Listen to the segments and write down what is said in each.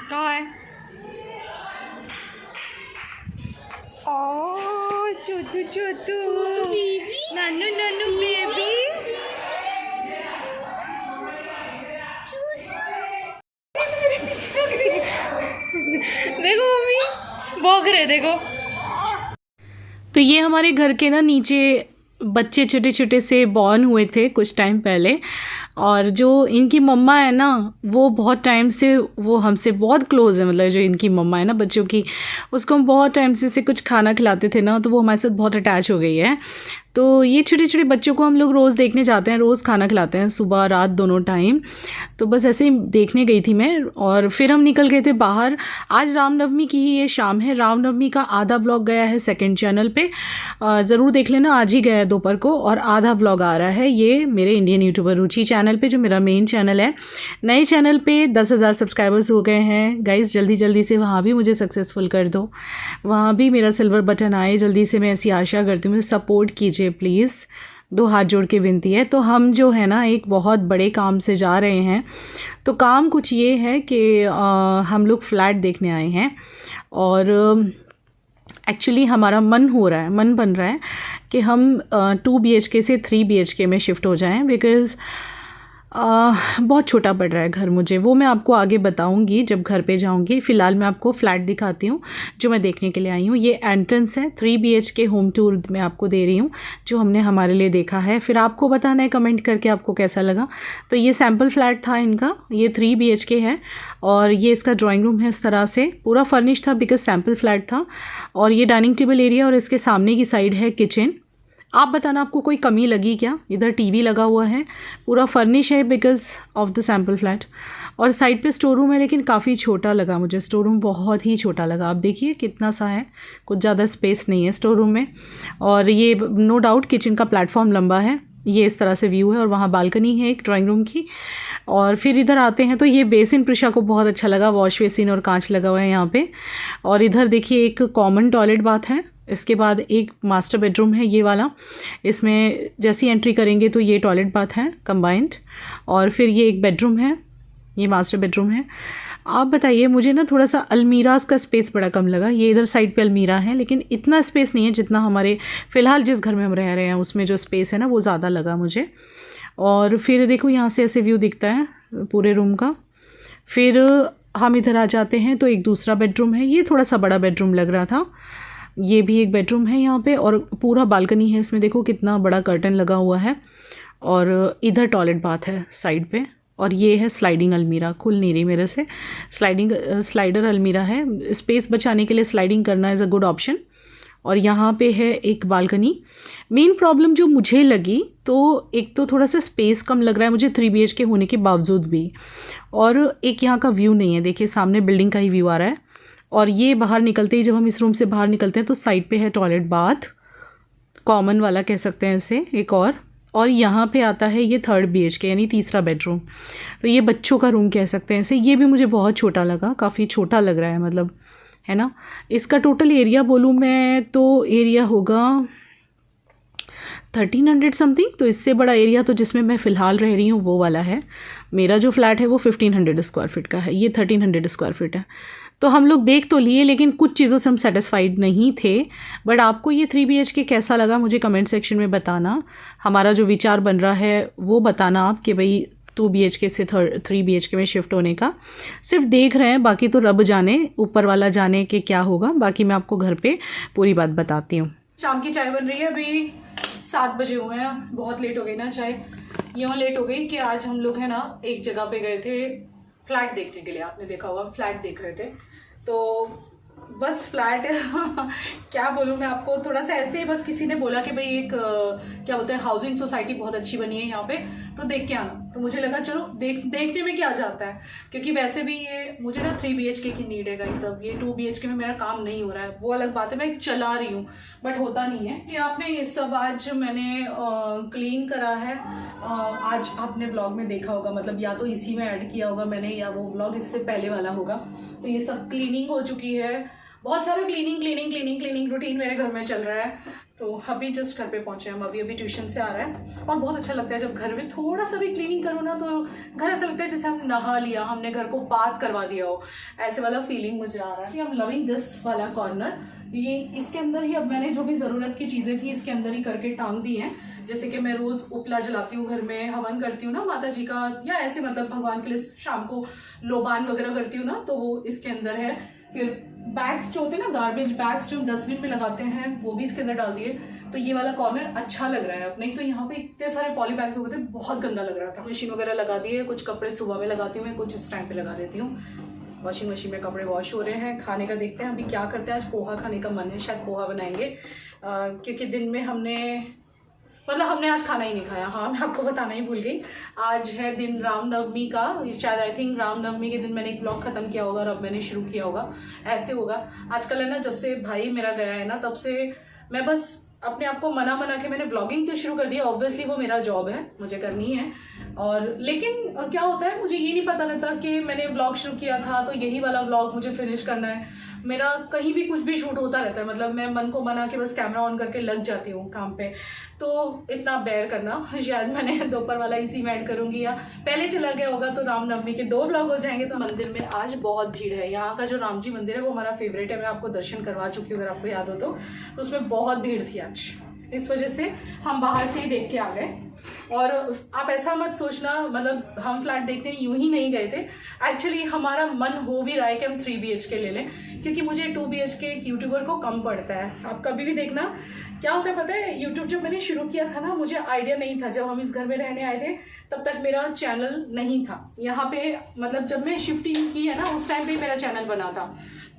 कहाँ है? ओ छोटू छोटू नानू नानू बेबी। देखो मम्मी भौंक रहे, देखो। तो ये हमारे घर के ना नीचे बच्चे छोटे छोटे से बॉर्न हुए थे कुछ टाइम पहले, और जो इनकी मम्मा है ना वो बहुत टाइम से वो हमसे बहुत क्लोज़ है। मतलब जो इनकी मम्मा है ना बच्चों की, उसको हम बहुत टाइम से कुछ खाना खिलाते थे ना, तो वो हमारे साथ बहुत अटैच हो गई है। तो ये छोटे छोटे बच्चों को हम लोग रोज़ देखने जाते हैं, रोज़ खाना खिलाते हैं सुबह रात दोनों टाइम। तो बस ऐसे ही देखने गई थी मैं, और फिर हम निकल गए थे बाहर। आज रामनवमी की ही ये शाम है। रामनवमी का आधा व्लॉग गया है सेकंड चैनल पे, ज़रूर देख लेना। आज ही गया है दोपहर को, और आधा व्लॉग आ रहा है ये मेरे इंडियन यूट्यूबर रुचि चैनल पे, जो मेरा मेन चैनल है। नए चैनल पे 10,000 सब्सक्राइबर्स हो गए हैं गाइज़। जल्दी जल्दी से वहाँ भी मुझे सक्सेसफुल कर दो, वहाँ भी मेरा सिल्वर बटन आए जल्दी से, मैं ऐसी आशा करती हूँ। मुझे सपोर्ट कीजिए प्लीज़, दो हाथ जोड़ के विनती है। तो हम जो है ना एक बहुत बड़े काम से जा रहे हैं। तो काम कुछ ये है कि हम लोग फ्लैट देखने आए हैं, और एक्चुअली हमारा मन बन रहा है कि हम 2 BHK से 3 BHK में शिफ्ट हो जाएं, बिकॉज़ बहुत छोटा पड़ रहा है घर मुझे। वो मैं आपको आगे बताऊंगी जब घर पे जाऊंगी। फ़िलहाल मैं आपको फ़्लैट दिखाती हूँ जो मैं देखने के लिए आई हूँ। ये एंट्रेंस है, 3 BHK होम टूर मैं आपको दे रही हूँ जो हमने हमारे लिए देखा है। फिर आपको बताना है कमेंट करके आपको कैसा लगा। तो ये सैम्पल फ्लैट था इनका, ये 3 BHK है, और ये इसका ड्राइंग रूम है। इस तरह से पूरा फर्निश था बिकॉज सैम्पल फ्लैट था। और ये डाइनिंग टेबल एरिया, और इसके सामने की साइड है किचन। आप बताना आपको कोई कमी लगी क्या? इधर टीवी लगा हुआ है, पूरा फर्निश है because of the sample flat. और साइड पे स्टोर रूम है, लेकिन काफ़ी छोटा लगा मुझे। स्टोर रूम बहुत ही छोटा लगा। आप देखिए कितना सा है, कुछ ज़्यादा स्पेस नहीं है स्टोर रूम में। और ये नो डाउट किचन का प्लेटफॉर्म लंबा है। ये इस तरह से व्यू है, और वहाँ बालकनी है एक ड्राइंग रूम की। और फिर इधर आते हैं तो ये बेसिन प्रिशा को बहुत अच्छा लगा, वॉश बेसिन और कांच लगा हुआ है यहाँ पे। और इधर देखिए एक कॉमन टॉयलेट बाथ है। इसके बाद एक मास्टर बेडरूम है ये वाला। इसमें जैसी एंट्री करेंगे तो ये टॉयलेट बाथ है कंबाइंड। और फिर ये एक बेडरूम है, ये मास्टर बेडरूम है। आप बताइए, मुझे ना थोड़ा सा अलमीराज का स्पेस बड़ा कम लगा। ये इधर साइड पे अलमीरा है, लेकिन इतना स्पेस नहीं है जितना हमारे फ़िलहाल जिस घर में हम रह रहे हैं उसमें जो स्पेस है ना वो ज़्यादा लगा मुझे। और फिर देखो यहाँ से ऐसे व्यू दिखता है पूरे रूम का। फिर हम इधर आ जाते हैं तो एक दूसरा बेडरूम है। ये थोड़ा सा बड़ा बेडरूम लग रहा था। ये भी एक बेडरूम है यहाँ पे, और पूरा बालकनी है इसमें। देखो कितना बड़ा कर्टन लगा हुआ है। और इधर टॉयलेट बाथ है साइड पे। और ये है स्लाइडिंग अलमीरा, खुल नहीं रही मेरे से। स्लाइडर अलमीरा है, स्पेस बचाने के लिए स्लाइडिंग करना इज़ अ गुड ऑप्शन। और यहाँ पे है एक बालकनी। मेन प्रॉब्लम जो मुझे लगी, तो एक तो थोड़ा सा स्पेस कम लग रहा है मुझे 3 BHK होने के बावजूद भी। और एक यहाँ का व्यू नहीं है, देखिए सामने बिल्डिंग का ही व्यू आ रहा है। और ये बाहर निकलते ही, जब हम इस रूम से बाहर निकलते हैं तो साइड पे है टॉयलेट बाथ, कॉमन वाला कह सकते हैं इसे एक। और यहाँ पे आता है ये 3rd BHK यानी तीसरा बेडरूम। तो ये बच्चों का रूम कह सकते हैं इसे। ये भी मुझे बहुत छोटा लगा, काफ़ी छोटा लग रहा है, मतलब है ना। इसका टोटल एरिया बोलूँ मैं तो एरिया होगा 1300 समथिंग। तो इससे बड़ा एरिया तो जिसमें मैं फ़िलहाल रह रही हूँ वो वाला है। मेरा जो फ्लैट है वो 1500 स्क्वायर फीट का है, ये 1300 स्क्वायर फीट है। तो हम लोग देख तो लिए, लेकिन कुछ चीज़ों से हम सेटिस्फाइड नहीं थे। बट आपको ये 3 BHK कैसा लगा मुझे कमेंट सेक्शन में बताना। हमारा जो विचार बन रहा है वो बताना आप, कि भाई 2 BHK से 3 BHK में शिफ्ट होने का। सिर्फ देख रहे हैं, बाकी तो रब जाने, ऊपर वाला जाने कि क्या होगा। बाकी मैं आपको घर पे पूरी बात बताती हूँ। शाम की चाय बन रही है, अभी 7 बजे हुए हैं। बहुत लेट हो गई ना चाय, यूँ लेट हो गई कि आज हम लोग है ना एक जगह पे गए थे फ्लैट देखने के लिए। आपने देखा होगा, फ्लैट देख रहे थे। तो बस फ्लैट क्या बोलूँ मैं आपको, थोड़ा सा ऐसे ही बस किसी ने बोला कि भाई एक क्या बोलते हैं हाउसिंग सोसाइटी बहुत अच्छी बनी है यहाँ पे, तो देख के आना। तो मुझे लगा चलो देखने में क्या जाता है, क्योंकि वैसे भी ये मुझे ना 3 BHK की नीड है गाइस। अब ये 2 BHK में मेरा काम नहीं हो रहा है, वो अलग बात है, मैं चला रही हूँ बट होता नहीं है। ये आपने ये सब आज मैंने क्लीन करा है। आज आपने ब्लॉग में देखा होगा, मतलब या तो इसी में ऐड किया होगा मैंने, या वो ब्लॉग इससे पहले वाला होगा। तो ये सब क्लीनिंग हो चुकी है। बहुत सारा क्लीनिंग रूटीन मेरे घर में चल रहा है। तो अभी जस्ट घर पे पहुंचे हम, अभी ट्यूशन से आ रहा है। और बहुत अच्छा लगता है जब घर में थोड़ा सा भी क्लीनिंग करो ना, तो घर ऐसा लगता है जैसे हम नहा लिया, हमने घर को बात करवा दिया हो, ऐसे वाला फीलिंग मुझे आ रहा है। आई एम लविंग दिस वाला कॉर्नर। ये इसके अंदर ही अब मैंने जो भी ज़रूरत की चीज़ें थी इसके अंदर ही करके टांग दी हैं। जैसे कि मैं रोज़ उपला जलाती हूँ घर में, हवन करती हूँ ना माता जी का, या ऐसे मतलब भगवान के लिए शाम को लोबान वगैरह करती हूँ ना, तो वो इसके अंदर है। फिर बैग्स जो होते हैं ना, गार्बेज बैग्स जो हम डस्टबिन में लगाते हैं, वो भी इसके अंदर डाल दिए। तो ये वाला कॉर्नर अच्छा लग रहा है अब, नहीं तो यहाँ पे इतने सारे पॉली बैग्स हो गए थे, बहुत गंदा लग रहा था। मशीन वगैरह लगा दिए, कुछ कपड़े सुबह में लगाती हूँ मैं, कुछ इस टाइम पे लगा देती हूँ। वॉशिंग मशीन में कपड़े वॉश हो रहे हैं। खाने का देखते हैं अभी क्या करते हैं। आज पोहा खाने का मन है, शायद पोहा बनाएंगे, क्योंकि दिन में हमने आज खाना ही नहीं खाया। हाँ, मैं आपको बताना ही भूल गई, आज है दिन रामनवमी का। शायद आई थिंक रामनवमी के दिन मैंने एक ब्लॉग खत्म किया होगा और अब मैंने शुरू किया होगा, ऐसे होगा। आजकल है ना, जब से भाई मेरा गया है ना, तब से मैं बस अपने आप को मना के मैंने व्लॉगिंग तो शुरू कर दिया। ऑब्वियसली वो मेरा जॉब है, मुझे करनी है। और लेकिन क्या होता है, मुझे ये नहीं पता लगता कि मैंने व्लॉग शुरू किया था तो यही वाला व्लॉग मुझे फिनिश करना है। मेरा कहीं भी कुछ भी शूट होता रहता है, मतलब मैं मन को मना के बस कैमरा ऑन करके लग जाती हूँ काम पे। तो इतना बेयर करना, शायद मैंने दोपहर वाला इसी में ऐड करूँगी, या पहले चला गया होगा तो रामनवमी के 2 व्लॉग हो जाएंगे। तो मंदिर में आज बहुत भीड़ है। यहाँ का जो राम जी मंदिर है वो हमारा फेवरेट है, मैं आपको दर्शन करवा चुकी हूँ अगर आपको याद हो तो उसमें बहुत भीड़ थी आज, इस वजह से हम बाहर से ही देख के आ गए। और आप ऐसा मत सोचना, मतलब हम फ्लैट देखने यूं ही नहीं गए थे। एक्चुअली हमारा मन हो भी रहा है कि हम 3 BHK ले लें, क्योंकि मुझे 2 BHK एक यूट्यूबर को कम पड़ता है। आप कभी भी देखना क्या होता है पता है, यूट्यूब जब मैंने शुरू किया था ना, मुझे आइडिया नहीं था। जब हम इस घर में रहने आए थे तब तक मेरा चैनल नहीं था यहाँ पे, मतलब जब मैं शिफ्टिंग की है ना उस टाइम पे मेरा चैनल बना था।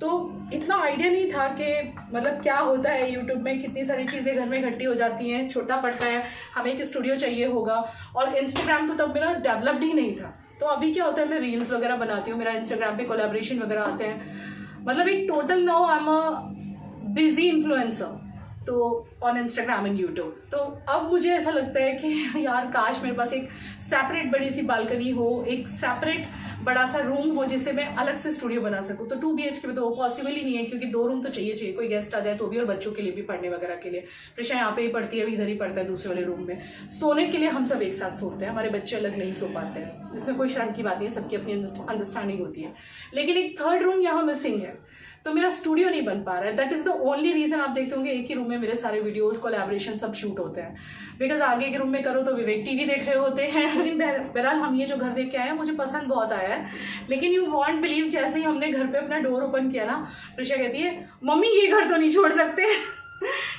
तो इतना आइडिया नहीं था कि मतलब क्या होता है यूट्यूब में, कितनी सारी चीज़ें घर में इकट्ठी हो जाती हैं, छोटा पड़ता है, हमें एक स्टूडियो चाहिए होगा। और इंस्टाग्राम तो तब मेरा डेवलप्ड ही नहीं था। तो अभी क्या होता है, मैं रील्स वगैरह बनाती हूँ, मेरा इंस्टाग्राम पे कोलैबोरेशन वगैरह आते हैं, मतलब एक total now I am a busy influencer तो ऑन इंस्टाग्राम एंड यूट्यूब। तो अब मुझे ऐसा लगता है कि यार काश मेरे पास एक सेपरेट बड़ी सी बालकनी हो, एक सेपरेट बड़ा सा रूम हो जिसे मैं अलग से स्टूडियो बना सकूं। तो 2 BHK में तो वो पॉसिबल ही नहीं है, क्योंकि 2 रूम तो चाहिए, कोई गेस्ट आ जाए तो भी, और बच्चों के लिए भी पढ़ने वगैरह के लिए। प्रिशा यहाँ पे ही पढ़ती है, अभी इधर ही पढ़ता है दूसरे वाले रूम में। सोने के लिए हम सब एक साथ सोते हैं, हमारे बच्चे अलग नहीं सो पाते हैं, इसमें कोई शर्म की बात नहीं है, सबकी अपनी अंडरस्टैंडिंग होती है। लेकिन एक 3rd रूम यहाँ मिसिंग है, तो मेरा स्टूडियो नहीं बन पा रहा है। That is the only reason. आप देखते होंगे एक ही रूम में मेरे सारे वीडियोस, कोलैबोरेशन सब शूट होते हैं, बिकॉज आगे के रूम में करो तो विवेक टीवी देख रहे होते हैं। लेकिन बहरहाल हम ये जो घर देख के आए हैं मुझे पसंद बहुत आया है। लेकिन यू वॉन्ट बिलीव, जैसे ही हमने घर पे अपना डोर ओपन किया ना, प्रिशा कहती है मम्मी ये घर तो नहीं छोड़ सकते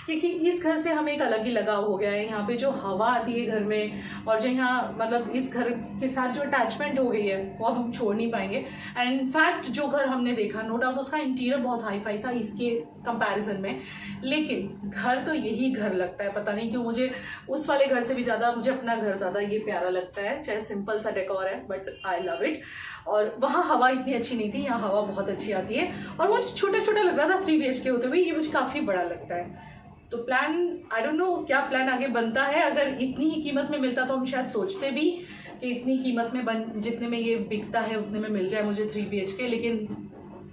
क्योंकि इस घर से हमें एक अलग ही लगाव हो गया है। यहाँ पे जो हवा आती है घर में, और जो यहाँ मतलब इस घर के साथ जो अटैचमेंट हो गई है वो अब हम छोड़ नहीं पाएंगे। एंड इनफैक्ट जो घर हमने देखा, नो डाउट उसका इंटीरियर बहुत हाई फाई था इसके कंपैरिजन में, लेकिन घर तो यही घर लगता है। पता नहीं क्यों मुझे उस वाले घर से भी ज़्यादा, मुझे अपना घर ज़्यादा ये प्यारा लगता है, चाहे सिंपल सा डेकोर है बट आई लव इट। और वहाँ हवा इतनी अच्छी नहीं थी, यहाँ हवा बहुत अच्छी आती है। और वो छोटा छोटा लग रहा था 3 BHK होते हुए, ये मुझे काफ़ी बड़ा लगता है। तो प्लान, आई डोंट नो क्या प्लान आगे बनता है। अगर इतनी ही कीमत में मिलता तो हम शायद सोचते भी कि इतनी कीमत में जितने में ये बिकता है उतने में मिल जाए मुझे 3 BHK, लेकिन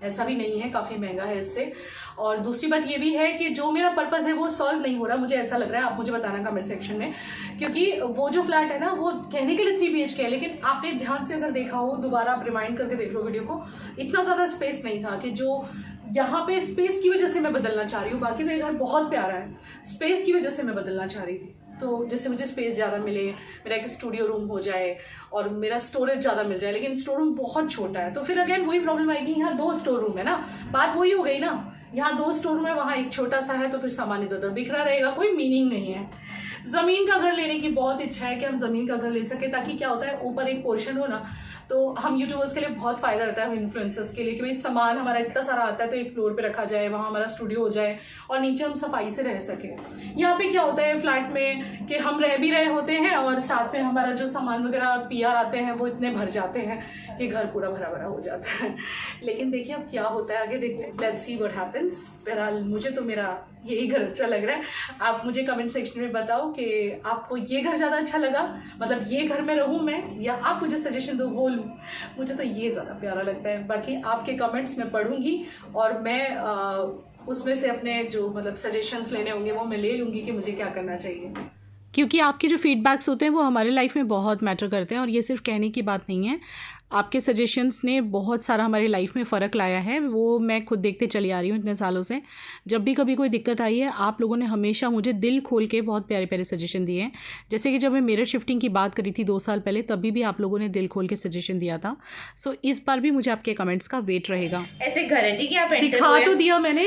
ऐसा भी नहीं है, काफ़ी महंगा है इससे। और दूसरी बात ये भी है कि जो मेरा पर्पस है वो सॉल्व नहीं हो रहा, मुझे ऐसा लग रहा है। आप मुझे बताना कमेंट सेक्शन में, क्योंकि वो जो फ्लैट है ना वो कहने के लिए 3 BHK है, लेकिन आपने ध्यान से अगर देखा हो, दोबारा आप रिमाइंड करके देख लो वीडियो को, इतना ज़्यादा स्पेस नहीं था कि जो यहाँ पे स्पेस की वजह से मैं बदलना चाह रही हूँ। बाकी तो ये घर बहुत प्यारा है, स्पेस की वजह से मैं बदलना चाह रही थी। तो जैसे मुझे स्पेस ज़्यादा मिले, मेरा एक स्टूडियो रूम हो जाए और मेरा स्टोरेज ज़्यादा मिल जाए, लेकिन स्टोर रूम बहुत छोटा है। तो फिर अगेन वही प्रॉब्लम आएगी, यहाँ 2 स्टोर रूम है ना, बात वही हो गई ना, यहाँ 2 स्टोर रूम है, वहाँ एक छोटा सा है, तो फिर सामान इधर उधर बिखरा रहेगा, कोई मीनिंग नहीं है। ज़मीन का घर लेने की बहुत इच्छा है कि हम ज़मीन का घर ले सके, ताकि क्या होता है ऊपर एक पोर्शन हो ना, तो हम यूट्यूबर्स के लिए बहुत फ़ायदा रहता है, हम इन्फ्लुएंसर्स के लिए, कि भाई सामान हमारा इतना सारा आता है तो एक फ्लोर पे रखा जाए, वहाँ हमारा स्टूडियो हो जाए और नीचे हम सफाई से रह सकें। यहाँ पे क्या होता है फ्लैट में कि हम रह भी रहे होते हैं और साथ में हमारा जो सामान वगैरह PR आते हैं वो इतने भर जाते हैं कि घर पूरा भरा भरा हो जाता है। लेकिन देखिए अब क्या होता है आगे, देखते हैं, लेट्स सी व्हाट हैपेंस। बहरहाल मुझे तो मेरा यही घर अच्छा लग रहा है। आप मुझे कमेंट सेक्शन में बताओ कि आपको ये घर ज़्यादा अच्छा लगा, मतलब ये घर में रहूँ मैं, या आप मुझे सजेशन दो वो लूँ। मुझे तो ये ज़्यादा प्यारा लगता है। बाकी आपके कमेंट्स मैं पढ़ूँगी और मैं उसमें से अपने जो मतलब सजेशंस लेने होंगे वो मैं ले लूँगी कि मुझे क्या करना चाहिए, क्योंकि आपके जो फीडबैक्स होते हैं वो हमारे लाइफ में बहुत मैटर करते हैं। और ये सिर्फ कहने की बात नहीं है, आपके सजेशंस ने बहुत सारा हमारी लाइफ में फ़र्क लाया है। वो मैं खुद देखते चली आ रही हूँ इतने सालों से। जब भी कभी कोई दिक्कत आई है, आप लोगों ने हमेशा मुझे दिल खोल के बहुत प्यारे प्यारे सजेशन दिए हैं। जैसे कि जब मैं मिरर शिफ्टिंग की बात करी थी 2 साल पहले, तभी भी आप लोगों ने दिल खोल के सजेशन दिया था। सो इस बार भी मुझे आपके कमेंट्स का वेट रहेगा। ऐसे गारंटी कि आप दिखा तो दिया मैंने,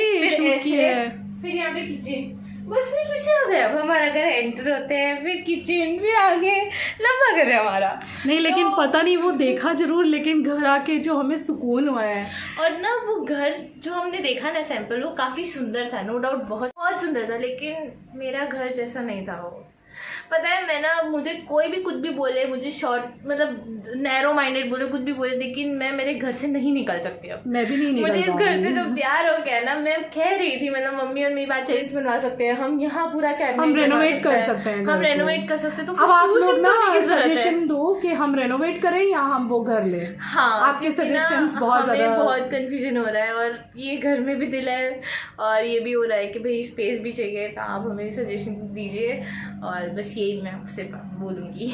फिर यहाँ पे किचन, बस फिर पीछे हो गया। अब हमारा घर एंटर होते हैं, फिर किचन, फिर आगे लंबा घर है हमारा। नहीं लेकिन पता नहीं वो देखा जरूर, लेकिन घर आके जो हमें सुकून हुआ है। और ना वो घर जो हमने देखा ना सैंपल, वो काफ़ी सुंदर था, नो डाउट बहुत सुंदर था, लेकिन मेरा घर जैसा नहीं था वो। पता है, मैं ना, मुझे कोई भी कुछ भी बोले, मुझे शॉर्ट मतलब नैरो माइंडेड बोले, कुछ भी बोले, लेकिन मैं मेरे घर से नहीं निकल सकती अब। मैं भी नहीं निकल मुझे इस घर से जो प्यार हो गया ना, मैं कह रही थी, मतलब मम्मी और मेरी बात चेंज बनवा सकते हैं हम, यहाँ पूरा कैबिनेट हम रेनोवेट कर सकते हैं, हम रेनोवेट कर सकते हैं। तो अब आप लोग ना सजेशन दो कि हम रेनोवेट करें या हम वो घर लें। हाँ, आपके सजेशंस बहुत ज़्यादा, बहुत कंफ्यूजन हो रहा है। और ये घर में भी दिल है और ये भी हो रहा है कि भाई स्पेस भी चाहिए, तो आप हमें सजेशन दीजिए। और बस यही मैं आपसे बोलूँगी।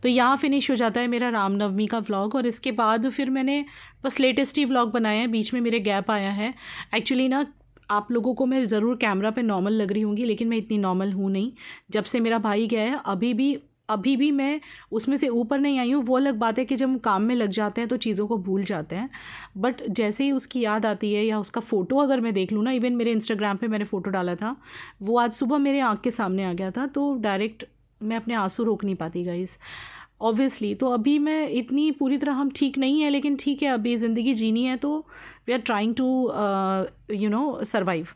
तो यहाँ फिनिश हो जाता है मेरा रामनवमी का व्लॉग। और इसके बाद फिर मैंने बस लेटेस्ट ही व्लॉग बनाया है, बीच में मेरे गैप आया है। एक्चुअली ना, आप लोगों को मैं ज़रूर कैमरा पे नॉर्मल लग रही होंगी, लेकिन मैं इतनी नॉर्मल हूँ नहीं। जब से मेरा भाई गया है अभी भी मैं उसमें से ऊपर नहीं आई हूँ। वो अलग बात है कि जब हम काम में लग जाते हैं तो चीज़ों को भूल जाते हैं, बट जैसे ही उसकी याद आती है या उसका फ़ोटो अगर मैं देख लूँ ना, इवन मेरे इंस्टाग्राम पे मैंने फ़ोटो डाला था, वो आज सुबह मेरे आँख के सामने आ गया था, तो डायरेक्ट मैं अपने आंसू रोक नहीं पाती गाइस, ऑब्वियसली। तो अभी मैं इतनी पूरी तरह हम ठीक नहीं है, लेकिन ठीक है, अभी ज़िंदगी जीनी है, तो we are trying to survive.